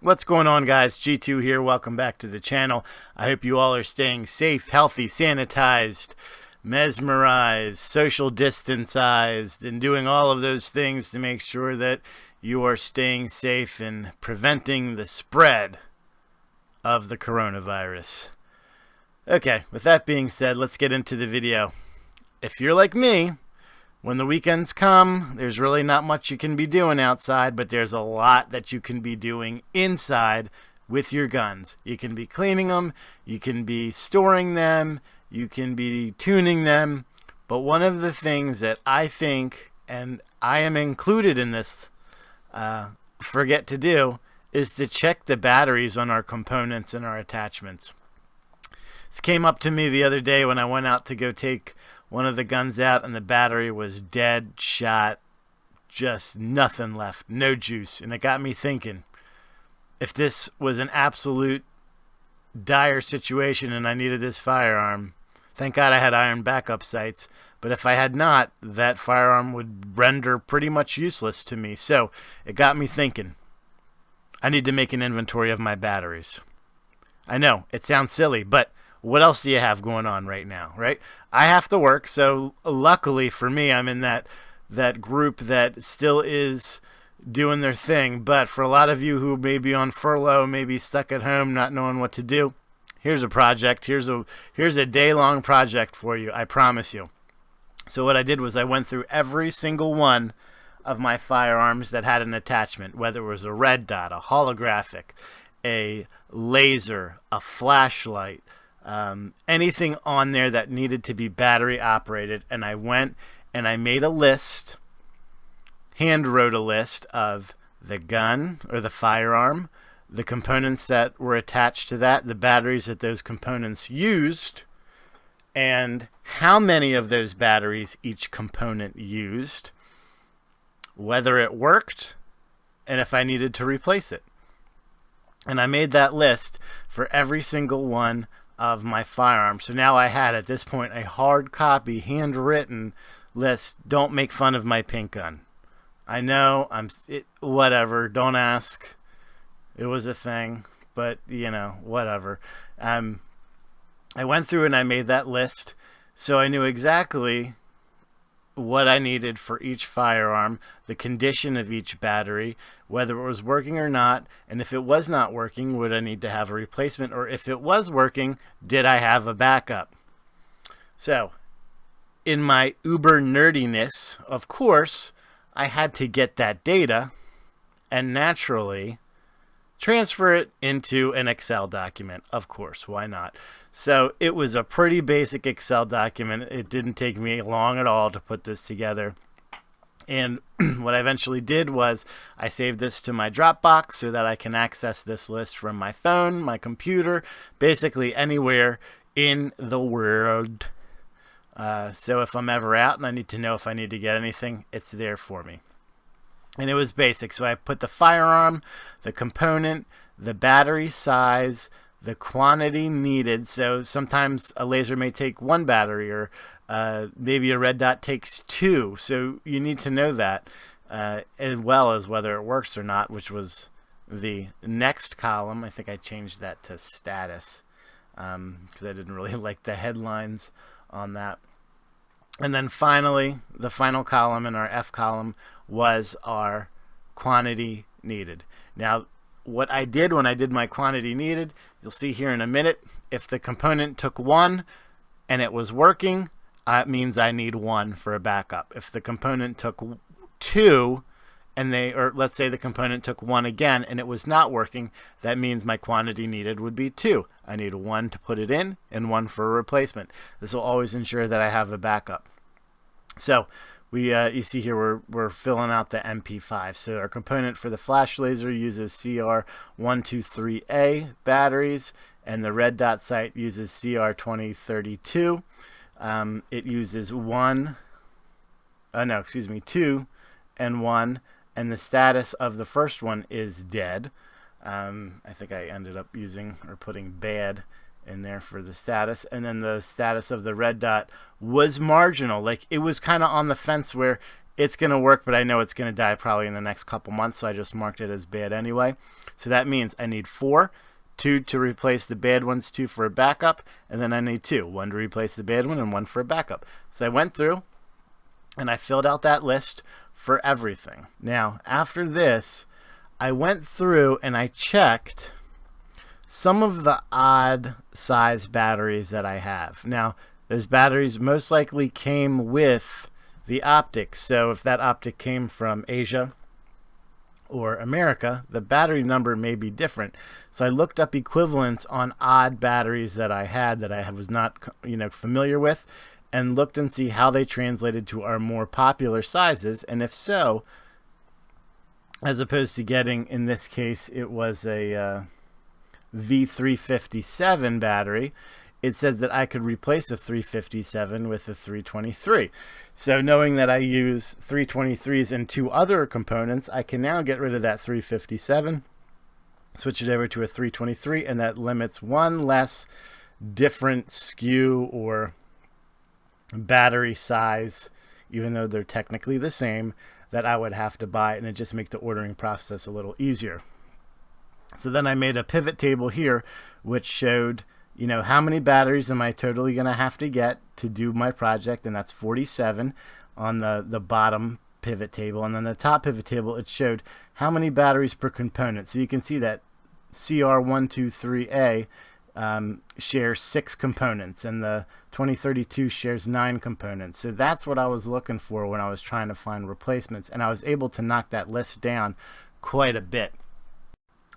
What's going on, guys? G2 here. Welcome back to the channel. I hope you all are staying safe, healthy, sanitized, mesmerized, social distancized, and doing all of those things to make sure that you are staying safe and preventing the spread of the coronavirus. Okay, with that being said, let's get into the video. If you're like me, when the weekends come, there's really not much you can be doing outside, but there's a lot that you can be doing inside with your guns. You can be cleaning them, you can be storing them, you can be tuning them, but one of the things that I think, and I am included in this, forget to do, is to check the batteries on our components and our attachments. This came up to me the other day when I went out to go take one of the guns out and the battery was dead shot, just nothing left, no juice. And it got me thinking, if this was an absolute dire situation and I needed this firearm, thank God I had iron backup sights, but if I had not, that firearm would render pretty much useless to me. So it got me thinking, I need to make an inventory of my batteries. I know, it sounds silly, but what else do you have going on right now, right? I have to work, so luckily for me, I'm in that group that still is doing their thing. But for a lot of you who may be on furlough, maybe stuck at home, not knowing what to do, here's a project. Here's a day-long project for you, I promise you. So what I did was I went through every single one of my firearms that had an attachment, whether it was a red dot, a holographic, a laser, a flashlight, anything on there that needed to be battery operated, and I went and I made a list, hand wrote a list of the gun or the firearm, the components that were attached to that, the batteries that those components used, and how many of those batteries each component used, whether it worked, and if I needed to replace it. And I made that list for every single one of my firearms. So now I had at this point a hard copy, handwritten list. Don't make fun of my pink gun. I know whatever. Don't ask. It was a thing, but you know, whatever. I went through and I made that list, so I knew exactly what I needed for each firearm, the condition of each battery, whether it was working or not, and if it was not working, would I need to have a replacement, or if it was working, did I have a backup? So, in my uber nerdiness, of course, I had to get that data and naturally transfer it into an Excel document. Of course, why not? So it was a pretty basic Excel document. It didn't take me long at all to put this together. And what I eventually did was I saved this to my Dropbox so that I can access this list from my phone, my computer, basically anywhere in the world. So if I'm ever out and I need to know if I need to get anything, it's there for me. And it was basic. So I put the firearm, the component, the battery size, the quantity needed. So sometimes a laser may take one battery, or maybe a red dot takes two. So you need to know that, as well as whether it works or not, which was the next column. I think I changed that to status because I didn't really like the headlines on that. And then finally, the final column in our F column was our quantity needed. Now, what I did when I did my quantity needed, you'll see here in a minute, if the component took one and it was working, it means I need one for a backup. If the component took two, or let's say the component took one again and it was not working, that means my quantity needed would be two. I need one to put it in and one for a replacement. This will always ensure that I have a backup. So you see here we're filling out the MP5. So our component for the flash laser uses CR123A batteries, and the red dot sight uses CR2032. It uses two and one, and the status of the first one is dead. I think I ended up using or putting bad in there for the status, and then the status of the red dot was marginal. Like, it was kind of on the fence where it's going to work, but I know it's going to die probably in the next couple months, so I just marked it as bad anyway. So that means I need 4, 2 to replace the bad ones, 2 for a backup, and then I need 2, 1 to replace the bad one and 1 for a backup. So I went through and I filled out that list for everything. Now, after this, I went through and I checked some of the odd size batteries that I have. Now, those batteries most likely came with the optic. So if that optic came from Asia or America, the battery number may be different. So I looked up equivalents on odd batteries that I had that I was not, familiar with, and looked and see how they translated to our more popular sizes. And if so, as opposed to getting, in this case, it was a V357 battery, it said that I could replace a 357 with a 323. So knowing that I use 323s in 2 other components, I can now get rid of that 357, switch it over to a 323, and that limits one less different SKU or battery size, even though they're technically the same, that I would have to buy, and it just makes the ordering process a little easier. So then I made a pivot table here which showed, how many batteries am I totally going to have to get to do my project, and that's 47 on the bottom pivot table. And then the top pivot table, it showed how many batteries per component. So you can see that CR123A shares 6 components, and the 2032 shares 9 components. So that's what I was looking for when I was trying to find replacements, and I was able to knock that list down quite a bit.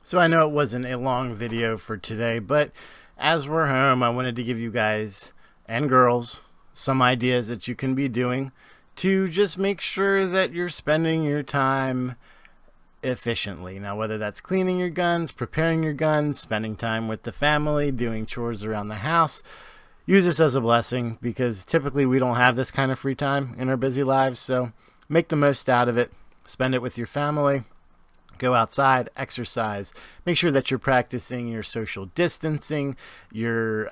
So I know it wasn't a long video for today, but as we're home, I wanted to give you guys and girls some ideas that you can be doing to just make sure that you're spending your time efficiently. Now, whether that's cleaning your guns, preparing your guns, spending time with the family, doing chores around the house, use this as a blessing, because typically we don't have this kind of free time in our busy lives. So make the most out of it. Spend it with your family. Go outside, exercise, make sure that you're practicing your social distancing, your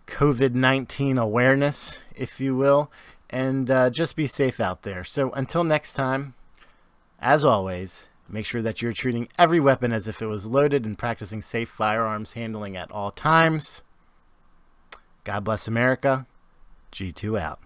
COVID-19 awareness, if you will, and just be safe out there. So until next time, as always, make sure that you're treating every weapon as if it was loaded and practicing safe firearms handling at all times. God bless America. G2 out.